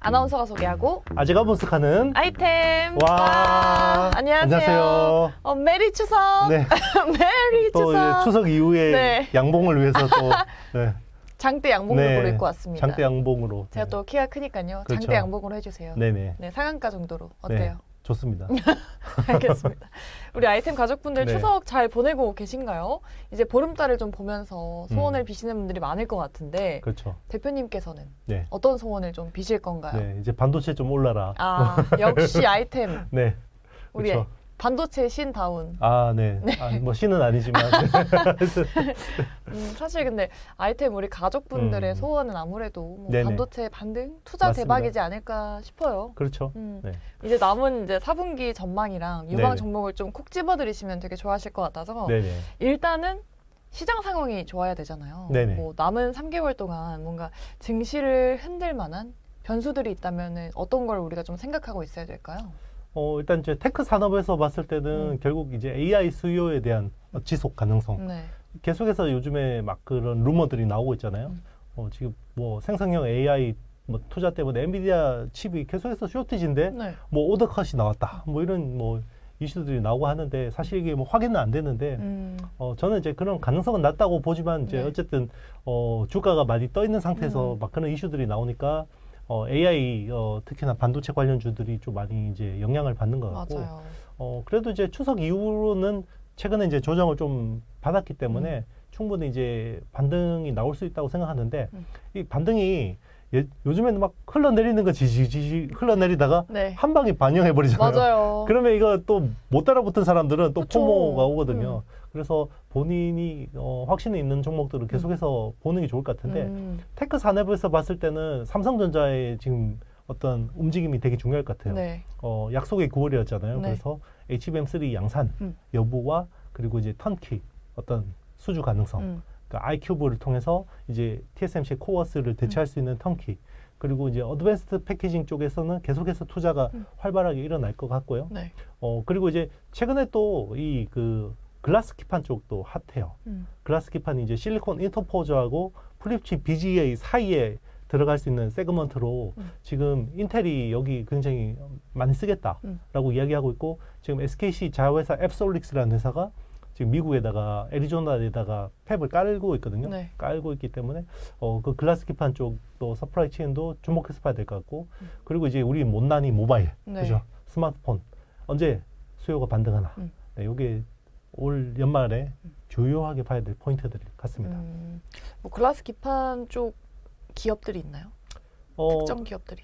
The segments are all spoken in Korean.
아나운서가 소개하고 아재가 분석하는 아이템. 와, 안녕하세요. 메리 추석. 네. 메리 또 추석. 추석 이후에 네. 양봉을 위해서 또 네. 장대 양봉으로 네. 입고 왔습니다. 장대 양봉으로. 제가 네. 또 키가 크니까요. 그렇죠. 장대 양봉으로 해주세요. 네네. 네, 상한가 정도로 어때요? 네. 좋습니다. 알겠습니다. 우리 아이템 가족분들 네. 추석 잘 보내고 계신가요? 이제 보름달을 좀 보면서 소원을 비시는 분들이 많을 것 같은데 그렇죠. 대표님께서는 네. 어떤 소원을 좀 비실 건가요? 네. 이제 반도체 좀 올라라. 아, 역시 아이템. 네. 우리 그렇죠. 반도체 신다운. 아, 네. 아, 뭐 신은 아니지만. 사실 근데 아이템 우리 가족분들의 소원은 아무래도 뭐 네네. 반도체 반등 투자 맞습니다. 대박이지 않을까 싶어요. 그렇죠. 네. 이제 남은 이제 4분기 전망이랑 유망 네네. 종목을 좀 콕 집어드리시면 되게 좋아하실 것 같아서 네네. 일단은 시장 상황이 좋아야 되잖아요. 네네. 뭐 남은 3개월 동안 뭔가 증시를 흔들 만한 변수들이 있다면 어떤 걸 우리가 좀 생각하고 있어야 될까요? 일단 이제 테크 산업에서 봤을 때는 결국 이제 AI 수요에 대한 지속 가능성. 네. 계속해서 요즘에 막 그런 루머들이 나오고 있잖아요. 지금 뭐 생성형 AI 뭐 투자 때문에 엔비디아 칩이 계속해서 쇼티지인데 네. 뭐 오더컷이 나왔다. 뭐 이런 뭐 이슈들이 나오고 하는데 사실 이게 뭐 확인은 안 되는데 저는 이제 그런 가능성은 낮다고 보지만 이제 네. 어쨌든 주가가 많이 떠 있는 상태에서 막 그런 이슈들이 나오니까 AI 특히나 반도체 관련주들이 좀 많이 이제 영향을 받는 것 같고 맞아요. 그래도 이제 추석 이후로는 최근에 이제 조정을 좀 받았기 때문에 충분히 이제 반등이 나올 수 있다고 생각하는데 이 반등이 요즘에는 막 흘러내리는 거 지지지 흘러내리다가 네. 한 방에 반영해 버리잖아요. 맞아요. 그러면 이거 또 못 따라붙은 사람들은 또 그쵸. 포모가 오거든요. 그래서 본인이 확신이 있는 종목들을 계속해서 보는 게 좋을 것 같은데 테크 산업에서 봤을 때는 삼성전자의 지금 어떤 움직임이 되게 중요할 것 같아요. 네. 약속의 9월이었잖아요. 네. 그래서 HBM3 양산 여부와 그리고 이제 턴키 어떤 수주 가능성, 그러니까 iCube를 통해서 이제 TSMC 코어스를 대체할 수 있는 턴키, 그리고 이제 어드밴스드 패키징 쪽에서는 계속해서 투자가 활발하게 일어날 것 같고요. 네. 그리고 이제 최근에 또 이 그 글라스 기판 쪽도 핫해요. 글라스 기판이 이제 실리콘 인터포저하고 플립칩 BGA 사이에 들어갈 수 있는 세그먼트로 지금 인텔이 여기 굉장히 많이 쓰겠다라고 이야기하고 있고, 지금 SKC 자회사 앱솔릭스라는 회사가 지금 미국에다가 애리조나에다가 팹을 깔고 있거든요. 네. 깔고 있기 때문에 그 글라스 기판 쪽도 서프라이 체인도 주목해서 봐야 될 것 같고, 그리고 이제 우리 못난이 모바일, 네. 그죠? 스마트폰 언제 수요가 반등하나? 네, 이게 올 연말에 주요하게 봐야 될 포인트들 같습니다. 뭐 글라스 기판 쪽 기업들이 있나요? 특정 기업들이.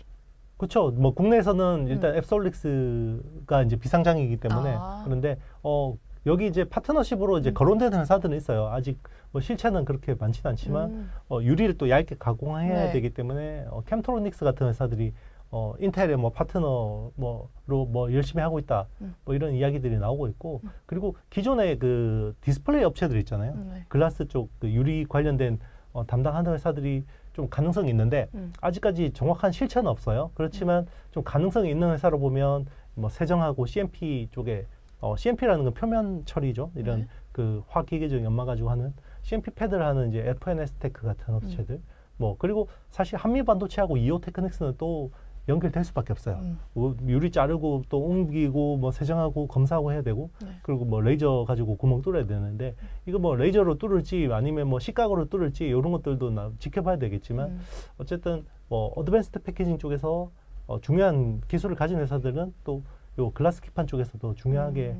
그렇죠. 뭐 국내에서는 일단 앱솔릭스가 이제 비상장이기 때문에 그런데 여기 이제 파트너십으로 이제 거론되는 회사들은 있어요. 아직 뭐 실체는 그렇게 많지는 않지만 유리를 또 얇게 가공해야 네. 되기 때문에 캠트로닉스 같은 회사들이 인텔의 뭐 파트너로 뭐 열심히 하고 있다. 뭐 이런 이야기들이 나오고 있고, 그리고 기존의 그 디스플레이 업체들 있잖아요. 네. 글라스 쪽 그 유리 관련된 담당하는 회사들이 좀 가능성이 있는데 아직까지 정확한 실체는 없어요. 그렇지만 좀 가능성이 있는 회사로 보면 뭐 세정하고 CMP 쪽에 CMP라는 건 표면 처리죠. 이런 그 화기계적 연마 가지고 하는 CMP 패드를 하는 이제 FNS테크 같은 업체들. 뭐 그리고 사실 한미 반도체하고 이오테크닉스는 또 연결될 수밖에 없어요. 유리 자르고 또 옮기고 뭐 세정하고 검사하고 해야 되고, 그리고 뭐 레이저 가지고 구멍 뚫어야 되는데 이거 뭐 레이저로 뚫을지 아니면 뭐 식각으로 뚫을지 이런 것들도 지켜봐야 되겠지만 어쨌든 뭐 어드밴스드 패키징 쪽에서 중요한 기술을 가진 회사들은 또 요 글라스 기판 쪽에서도 중요하게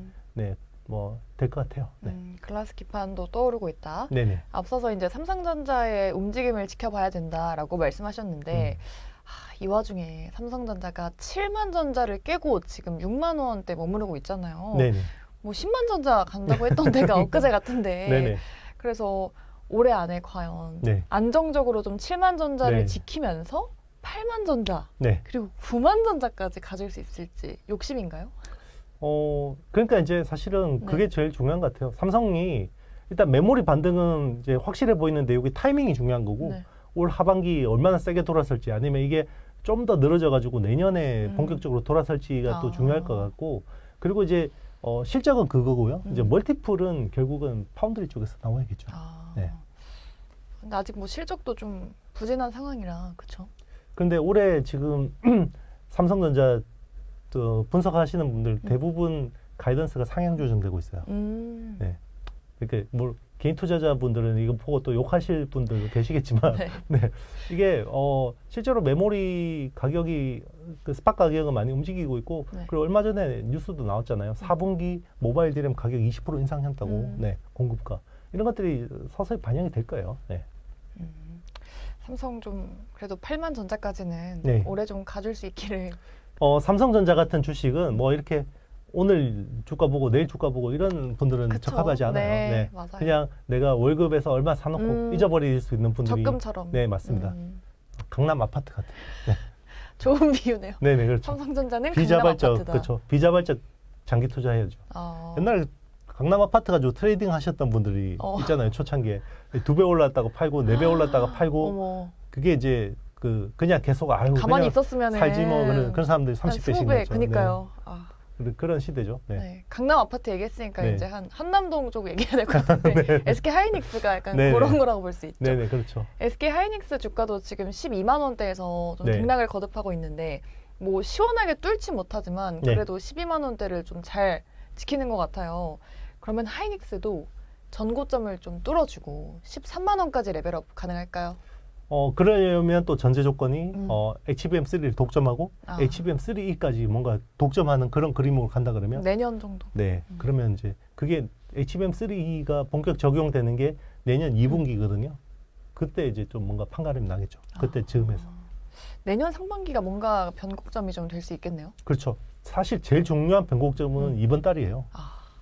뭐 될 것 같아요. 네. 글라스 기판도 떠오르고 있다. 네네. 앞서서 이제 삼성전자의 움직임을 지켜봐야 된다라고 말씀하셨는데 이 와중에 삼성전자가 7만 전자를 깨고 지금 6만 원대 머무르고 있잖아요. 네네. 뭐 10만 전자 간다고 했던 데가 엊그제 같은데. 네네. 그래서 올해 안에 과연 네. 안정적으로 좀 7만 전자를 네. 지키면서 8만 전자 네. 그리고 9만 전자까지 가질 수 있을지 욕심인가요? 그러니까 이제 사실은 그게 제일 중요한 것 같아요. 삼성이 일단 메모리 반등은 이제 확실해 보이는데 여기 타이밍이 중요한 거고, 올 하반기 얼마나 세게 돌아설지 아니면 이게 좀 더 늘어져 가지고 내년에 본격적으로 돌아설지가 또 중요할 것 같고, 그리고 이제 실적은 그거고요. 이제 멀티플은 결국은 파운드리 쪽에서 나와야겠죠. 네. 근데 아직 뭐 실적도 좀 부진한 상황이라 그렇죠. 그런데 올해 지금 삼성전자 분석하시는 분들 대부분 가이던스가 상향 조정되고 있어요. 네. 그러니까 뭐 개인 투자자분들은 이거 보고 또 욕하실 분들도 계시겠지만, 네. 네. 이게 실제로 메모리 가격이 그 스팟 가격은 많이 움직이고 있고, 네. 그리고 얼마 전에 뉴스도 나왔잖아요. 4분기 모바일 디램 가격 20% 인상했다고, 네, 공급가 이런 것들이 서서히 반영이 될 거예요. 네. 삼성 좀 그래도 8만 전자까지는 네. 올해 좀 가줄 수 있기를. 삼성전자 같은 주식은 뭐 이렇게 오늘 주가 보고 내일 주가 보고 이런 분들은 그쵸. 적합하지 않아요. 네, 맞아요. 그냥 내가 월급에서 얼마 사놓고 잊어버릴 수 있는 분들이 적금처럼. 네, 맞습니다. 강남 아파트 같아요. 네. 좋은 비유네요. 네네, 그렇죠. 삼성전자는 강남 비자발적, 아파트다. 그렇죠. 비자발적 장기 투자해야죠. 옛날에 강남 아파트 가지고 트레이딩 하셨던 분들이 있잖아요. 초창기에 2배 올랐다가 팔고 4배 올랐다가 팔고 어머. 그게 이제 그냥 계속 아유 가만히 그냥 있었으면은 살지 뭐 그런 사람들이 30배씩 20배, 냈죠. 그니까요. 네. 그런 시대죠. 네. 네. 강남 아파트 얘기했으니까 네. 이제 한남동 쪽 얘기해야 될 것 같은데 SK 하이닉스가 약간 네네. 그런 거라고 볼 수 있죠. 네네, 그렇죠. SK 하이닉스 주가도 지금 12만 원대에서 좀 네. 등락을 거듭하고 있는데 뭐 시원하게 뚫지 못하지만 네. 그래도 12만 원대를 좀 잘 지키는 것 같아요. 그러면 하이닉스도 전고점을 좀 뚫어주고 13만 원까지 레벨업 가능할까요? 그러려면 또 전제 조건이 HBM3를 독점하고 HBM3E까지 뭔가 독점하는 그런 그림으로 간다 그러면 내년 정도. 네, 그러면 이제 그게 HBM3E가 본격 적용되는 게 내년 2분기거든요. 그때 이제 좀 뭔가 판가름이 나겠죠. 그때 즈음에서. 내년 상반기가 뭔가 변곡점이 좀 될 수 있겠네요. 그렇죠. 사실 제일 중요한 변곡점은 이번 달이에요.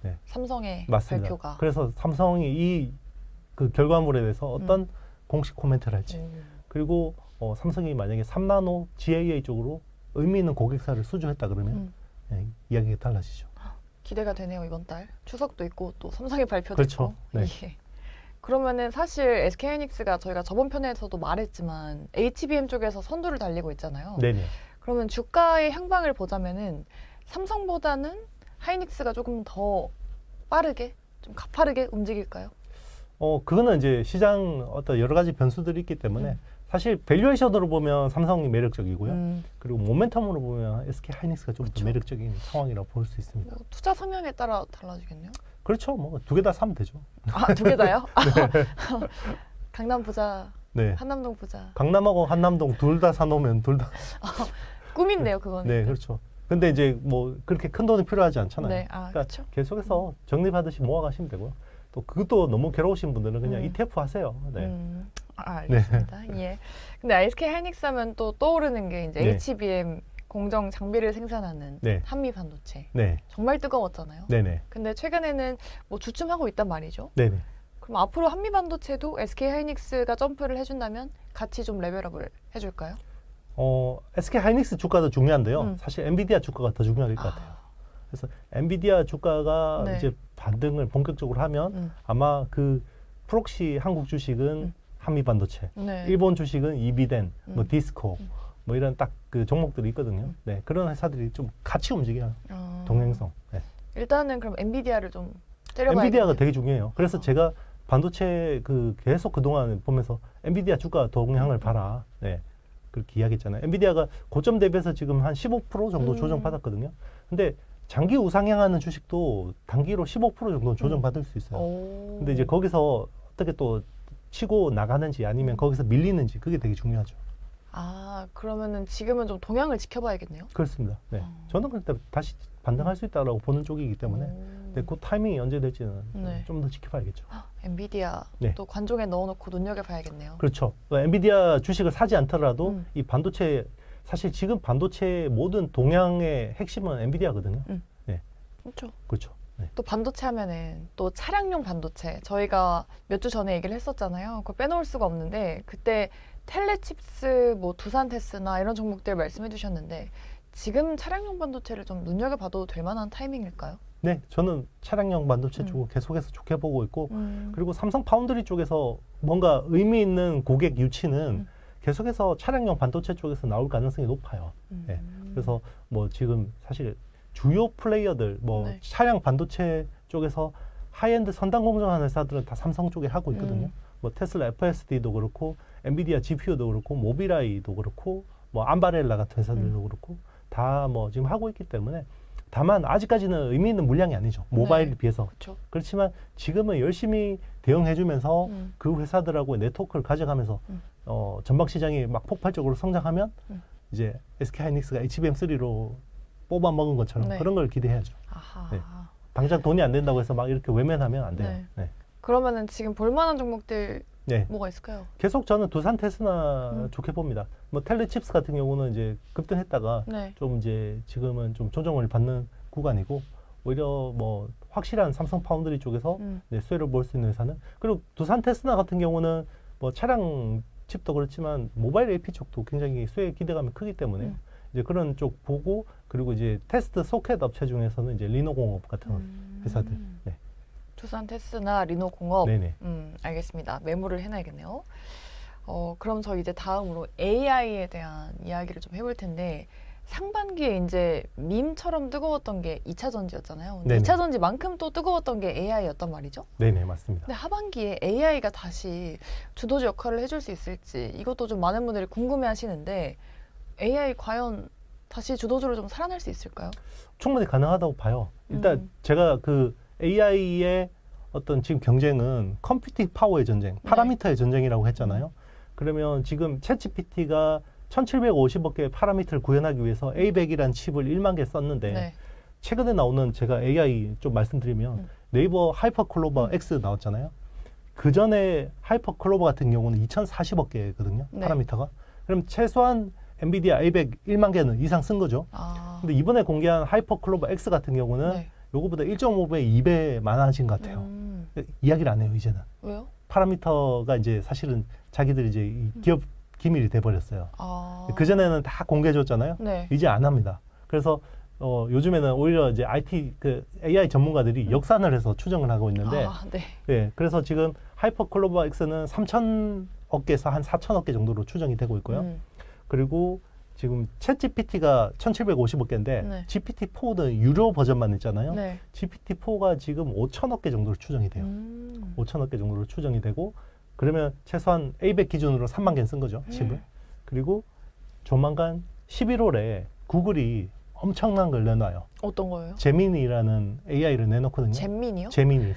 네. 삼성의 맞습니다. 발표가. 그래서 삼성이 이 그 결과물에 대해서 어떤 공식 코멘트를 할지, 그리고 삼성이 만약에 3나노 GAA 쪽으로 의미 있는 고객사를 수주했다 그러면 네, 이야기가 달라지죠. 기대가 되네요. 이번 달 추석도 있고 또 삼성의 발표도 그렇죠. 있고. 네. 예. 그러면은 사실 SK하이닉스가 저희가 저번 편에서도 말했지만 HBM 쪽에서 선두를 달리고 있잖아요. 네네. 그러면 주가의 향방을 보자면은 삼성보다는 하이닉스가 조금 더 빠르게, 좀 가파르게 움직일까요? 그거는 이제 시장 어떤 여러 가지 변수들이 있기 때문에 사실 밸류에이션으로 보면 삼성이 매력적이고요. 그리고 모멘텀으로 보면 SK 하이닉스가 좀 더 매력적인 상황이라고 볼 수 있습니다. 뭐 투자 성향에 따라 달라지겠네요. 그렇죠. 뭐 두 개 다 사면 되죠. 두 개 다요? 강남 부자, 네. 한남동 부자. 강남하고 한남동 둘 다 사놓으면 둘 다. 꿈인데요, 그거는. 네, 그렇죠. 근데 이제 뭐 그렇게 큰 돈이 필요하지 않잖아요. 네, 그러니까 그렇죠. 계속해서 정리하듯이 모아가시면 되고요. 또 그것도 너무 괴로우신 분들은 그냥 ETF 하세요. 네. 알겠습니다. 예. 근데 SK 하이닉스 하면 또 떠오르는 게 이제 네. HBM 공정 장비를 생산하는 네. 한미 반도체. 네. 정말 뜨거웠잖아요. 네네. 근데 최근에는 뭐 주춤하고 있단 말이죠. 네네. 그럼 앞으로 한미 반도체도 SK 하이닉스가 점프를 해준다면 같이 좀 레벨업을 해줄까요? SK 하이닉스 주가도 중요한데요. 사실 엔비디아 주가가 더 중요할 것 같아요. 그래서 엔비디아 주가가 네. 이제 반등을 본격적으로 하면 아마 그 프록시 한국 주식은 한미 반도체, 네. 일본 주식은 이비덴, 뭐 디스코, 뭐 이런 딱 그 종목들이 있거든요. 네, 그런 회사들이 좀 같이 움직여요. 동행성. 네. 일단은 그럼 엔비디아를 좀 째려봐야겠네요. 엔비디아가 되게 중요해요. 그래서 제가 반도체 계속 그동안 보면서 엔비디아 주가 동향을 봐라. 네. 그렇게 이야기했잖아요. 엔비디아가 고점 대비해서 지금 한 15% 정도 조정받았거든요. 근데 장기 우상향하는 주식도 단기로 15% 정도 조정받을 수 있어요. 근데 이제 거기서 어떻게 또 치고 나가는지 아니면 거기서 밀리는지 그게 되게 중요하죠. 그러면은 지금은 좀 동향을 지켜봐야겠네요. 그렇습니다. 네. 저는 그때 다시 반등할 수 있다라고 보는 쪽이기 때문에 근데 그 타이밍이 언제 될지는 네. 좀 더 지켜봐야겠죠. 엔비디아 네. 또 관종에 넣어놓고 눈여겨봐야겠네요. 그렇죠. 엔비디아 주식을 사지 않더라도 이 반도체 사실 지금 반도체의 모든 동향의 핵심은 엔비디아거든요. 네. 그렇죠. 네. 또 반도체 하면은 또 차량용 반도체 저희가 몇 주 전에 얘기를 했었잖아요. 그걸 빼놓을 수가 없는데 그때 텔레칩스, 뭐 두산테스나 이런 종목들 말씀해 주셨는데 지금 차량용 반도체를 좀 눈여겨봐도 될 만한 타이밍일까요? 네, 저는 차량용 반도체 쪽을 계속해서 좋게 보고 있고 그리고 삼성 파운드리 쪽에서 뭔가 의미 있는 고객 유치는 계속해서 차량용 반도체 쪽에서 나올 가능성이 높아요. 네. 그래서 뭐 지금 사실 주요 플레이어들 뭐 네. 차량 반도체 쪽에서 하이엔드 선단 공정하는 회사들은 다 삼성 쪽에 하고 있거든요. 뭐 테슬라 FSD도 그렇고 엔비디아 GPU도 그렇고 모빌아이도 그렇고 뭐 암바렐라 같은 회사들도 그렇고 다 뭐 지금 하고 있기 때문에 다만 아직까지는 의미 있는 물량이 아니죠. 모바일에 네. 비해서. 그렇죠. 그렇지만 지금은 열심히 대응해주면서 그 회사들하고 네트워크를 가져가면서 전방 시장이 막 폭발적으로 성장하면 이제 SK하이닉스가 HBM3로 뽑아 먹은 것처럼 네. 그런 걸 기대해야죠. 아하. 네. 당장 돈이 안 된다고 해서 막 이렇게 외면하면 안 돼요. 네. 네. 그러면은 지금 볼만한 종목들 네. 뭐가 있을까요? 계속 저는 두산 테스나 좋게 봅니다. 뭐 텔레칩스 같은 경우는 이제 급등했다가 네. 좀 이제 지금은 좀 조정을 받는 구간이고 오히려 뭐 확실한 삼성 파운드리 쪽에서 네, 수혜를 볼 수 있는 회사는 그리고 두산 테스나 같은 경우는 뭐 차량 칩도 그렇지만 모바일 AP 쪽도 굉장히 수혜 기대감이 크기 때문에 이제 그런 쪽 보고 그리고 이제 테스트 소켓 업체 중에서는 이제 리노공업 같은 회사들. 네. 두산 테스나 리노공업. 네네. 알겠습니다. 메모를 해놔야겠네요. 그럼 저 이제 다음으로 AI에 대한 이야기를 좀 해볼 텐데 상반기에 이제 밈처럼 뜨거웠던 게 2차 전지였잖아요. 근데 네네. 2차 전지만큼 또 뜨거웠던 게 AI였단 말이죠. 네네 맞습니다. 근데 하반기에 AI가 다시 주도주 역할을 해줄 수 있을지 이것도 좀 많은 분들이 궁금해하시는데 AI 과연 다시 주도주로 좀 살아날 수 있을까요? 충분히 가능하다고 봐요. 일단 제가 그 AI의 어떤 지금 경쟁은 컴퓨팅 파워의 전쟁, 파라미터의 전쟁이라고 했잖아요. 그러면 지금 챗GPT가 1750억 개의 파라미터를 구현하기 위해서 A100이라는 칩을 1만 개 썼는데 네. 최근에 나오는 제가 AI 좀 말씀드리면 네이버 하이퍼클로버 X 나왔잖아요. 그 전에 하이퍼클로버 같은 경우는 2040억 개거든요. 네. 파라미터가. 그럼 최소한 엔비디아 A100 1만 개는 이상 쓴 거죠. 근데 이번에 공개한 하이퍼클로버 X 같은 경우는 네. 요거보다 1.5배, 2배 많아진 것 같아요. 이야기를 안 해요, 이제는. 왜요? 파라미터가 이제 사실은 자기들이 이제 이 기업 기밀이 돼버렸어요. 그전에는 다 공개해줬잖아요. 네. 이제 안 합니다. 그래서 요즘에는 오히려 이제 IT, 그 AI 전문가들이 역산을 해서 추정을 하고 있는데, 네. 네, 그래서 지금 하이퍼클로버 X는 3,000억 개에서 한 4,000억 개 정도로 추정이 되고 있고요. 그리고 지금 챗 GPT가 1,750억 개인데 네. GPT-4는 유료 버전만 있잖아요. 네. GPT-4가 지금 5,000억 개 정도로 추정이 돼요. 5,000억 개 정도로 추정이 되고 그러면 최소한 A100 기준으로 3만 개는 쓴 거죠, 칩을. 그리고 조만간 11월에 구글이 엄청난 걸 내놔요. 어떤 거예요? 제미니라는 AI를 내놓거든요. 잼민이요? 제미니.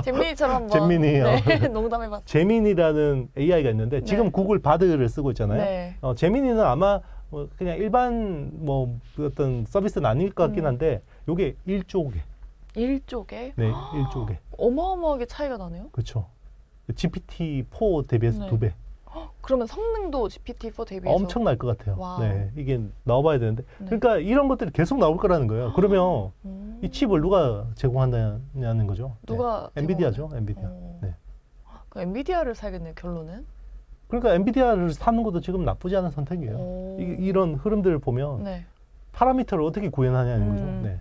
잼민이처럼 한번 잼민이요. 네, 농담해봤어요. 제미니라는 AI가 있는데 지금 네. 구글 바드를 쓰고 있잖아요. 네. 제미니는 아마 뭐 그냥 일반 뭐 어떤 서비스는 아닐 것 같긴 한데 요게 1조 개. 1쪽에? 네, 1조 개. 어마어마하게 차이가 나네요. 그렇죠. GPT-4 대비해서 네. 2배. 그러면 성능도 GPT-4 대비해서 엄청날 것 같아요. 와우. 네, 이게 나와봐야 되는데. 네. 그러니까 이런 것들이 계속 나올 거라는 거예요. 그러면 이 칩을 누가 제공한다는 거죠? 누가 네. 엔비디아죠, 엔비디아. 네. 그 엔비디아를 사겠네요, 결론은. 그러니까 엔비디아를 사는 것도 지금 나쁘지 않은 선택이에요. 이런 흐름들을 보면 네. 파라미터를 어떻게 구현하냐는 거죠. 네.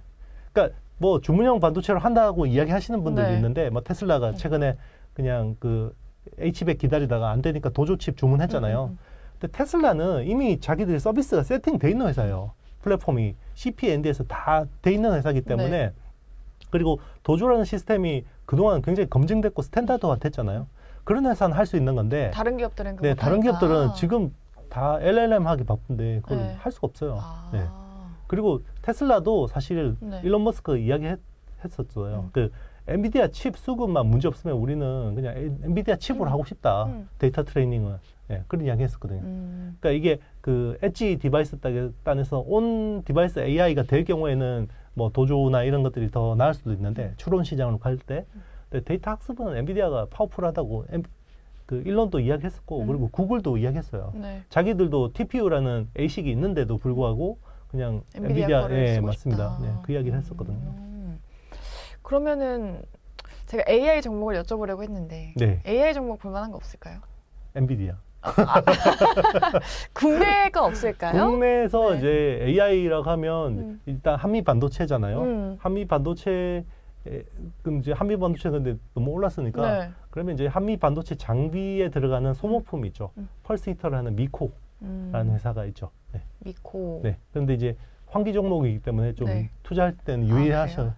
그러니까 뭐 주문형 반도체를 한다고 이야기하시는 분들이 네. 있는데, 뭐 테슬라가 최근에 그냥 그 H100 기다리다가 안 되니까 도조칩 주문했잖아요. 근데 테슬라는 이미 자기들 서비스가 세팅돼 있는 회사예요. 플랫폼이 CP&D에서 다 돼 있는 회사이기 때문에. 네. 그리고 도조라는 시스템이 그동안 굉장히 검증됐고 스탠다드화 됐잖아요. 그런 회사는 할 수 있는 건데, 다른 기업들은 네, 다른 못하니까. 기업들은 지금 다 LLM 하기 바쁜데 그걸 네. 할 수가 없어요. 아. 네. 그리고 테슬라도 사실 네. 일론 머스크 이야기했었어요. 그 엔비디아 칩 수급만 문제 없으면 우리는 그냥 엔비디아 칩으로 하고 싶다. 데이터 트레이닝은. 네, 그런 이야기 했었거든요. 그러니까 이게 그 엣지 디바이스 단에서 온 디바이스 AI가 될 경우에는 뭐 도조나 이런 것들이 더 나을 수도 있는데 추론 시장으로 갈 때 데이터 학습은 엔비디아가 파워풀하다고 그 일론도 이야기했었고 그리고 구글도 이야기했어요. 네. 자기들도 TPU라는 ASIC이 있는데도 불구하고 그냥 엔비디아 거를 예, 쓰고 맞습니다. 싶다. 네, 그 이야기를 했었거든요. 그러면은 제가 AI 종목을 여쭤보려고 했는데 네, AI 종목 볼만한 거 없을까요? 엔비디아. 국내가 없을까요? 국내에서 네. 이제 AI라고 하면 일단 한미 반도체잖아요. 한미 반도체 그럼 이제 한미 반도체 근데 너무 올랐으니까 네. 그러면 이제 한미 반도체 장비에 들어가는 소모품이 있죠. 펄스 히터를 하는 미코라는 회사가 있죠. 네. 미코. 네. 그런데 이제 환기 종목이기 때문에 좀 네. 투자할 때는 그래요? 유의하셔야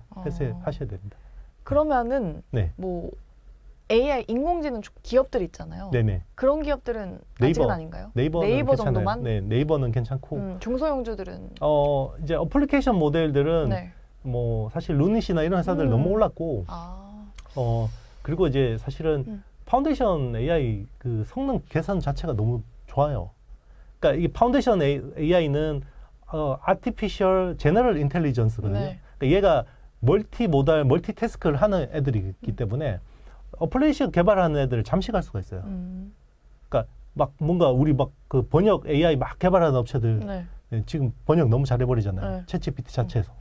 됩니다. 그러면은 네. 뭐 AI 인공지능 기업들 있잖아요. 네네. 그런 기업들은 네이버. 아직은 아닌가요? 네이버는 네이버 괜찮아요. 정도만? 네, 네이버는 괜찮고 중소형주들은 이제 어플리케이션 모델들은 네. 뭐 사실 루닛이나 이런 회사들 너무 올랐고 아, 그리고 이제 사실은 음. 파운데이션 AI 그 성능 개선 자체가 너무 좋아요. 그러니까 이 파운데이션 AI는 아티피셜 제너럴 인텔리전스거든요. 네. 그러니까 얘가 멀티모달, 멀티태스크를 하는 애들이기 때문에 어플리케이션 개발하는 애들을 잠시 갈 수가 있어요. 그러니까 막 뭔가 우리 막 그 번역 AI 막 개발하는 업체들 네. 지금 번역 너무 잘해버리잖아요. 네. 챗GPT 자체에서.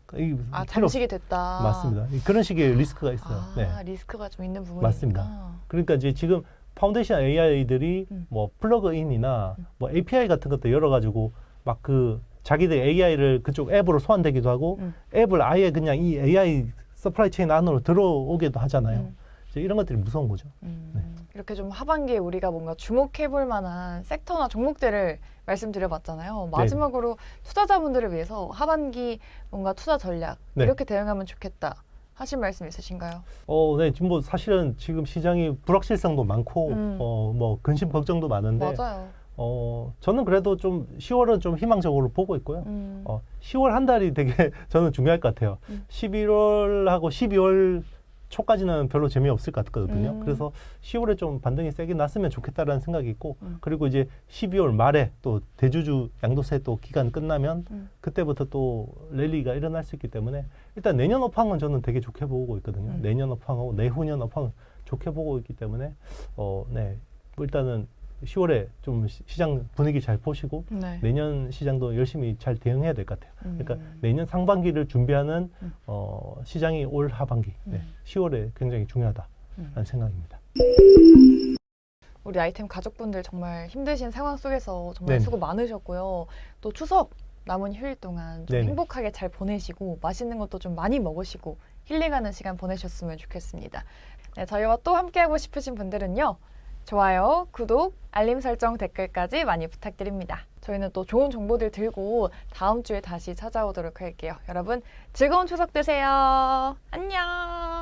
그러니까 잠식이 됐다. 맞습니다. 그런 식의 리스크가 있어요. 네. 리스크가 좀 있는 부분이니까. 맞습니다. 그러니까 이제 지금 파운데이션 AI들이 뭐 플러그인이나 뭐 API 같은 것도 열어가지고 막 그 자기들 AI를 그쪽 앱으로 소환되기도 하고 앱을 아예 그냥 이 AI 서플라이 체인 안으로 들어오게도 하잖아요. 이제 이런 것들이 무서운 거죠. 네. 이렇게 좀 하반기에 우리가 뭔가 주목해볼 만한 섹터나 종목들을 말씀드려봤잖아요. 마지막으로 투자자분들을 위해서 하반기 뭔가 투자 전략 네. 이렇게 대응하면 좋겠다 하실 말씀 있으신가요? 네, 지금 뭐 사실은 지금 시장이 불확실성도 많고 뭐 근심 걱정도 많은데 맞아요. 저는 그래도 좀 10월은 좀 희망적으로 보고 있고요. 10월 한 달이 되게 저는 중요할 것 같아요. 11월하고 12월 초까지는 별로 재미없을 것 같거든요. 그래서 10월에 좀 반등이 세게 났으면 좋겠다라는 생각이 있고 그리고 이제 12월 말에 또 대주주 양도세 또 기간 끝나면 그때부터 또 랠리가 일어날 수 있기 때문에 일단 내년 업황은 저는 되게 좋게 보고 있거든요. 내년 업황하고 내후년 업황은 좋게 보고 있기 때문에 네, 일단은 10월에 좀 시장 분위기 잘 보시고 네. 내년 시장도 열심히 잘 대응해야 될 것 같아요. 그러니까 내년 상반기를 준비하는 시장이 올 하반기 10월에 굉장히 중요하다라는 생각입니다. 우리 아이템 가족분들 정말 힘드신 상황 속에서 정말 네네. 수고 많으셨고요. 또 추석 남은 휴일 동안 좀 네네. 행복하게 잘 보내시고 맛있는 것도 좀 많이 먹으시고 힐링하는 시간 보내셨으면 좋겠습니다. 네, 저희와 또 함께하고 싶으신 분들은요. 좋아요, 구독, 알림 설정, 댓글까지 많이 부탁드립니다. 저희는 또 좋은 정보들 들고 다음 주에 다시 찾아오도록 할게요. 여러분 즐거운 추석 되세요. 안녕.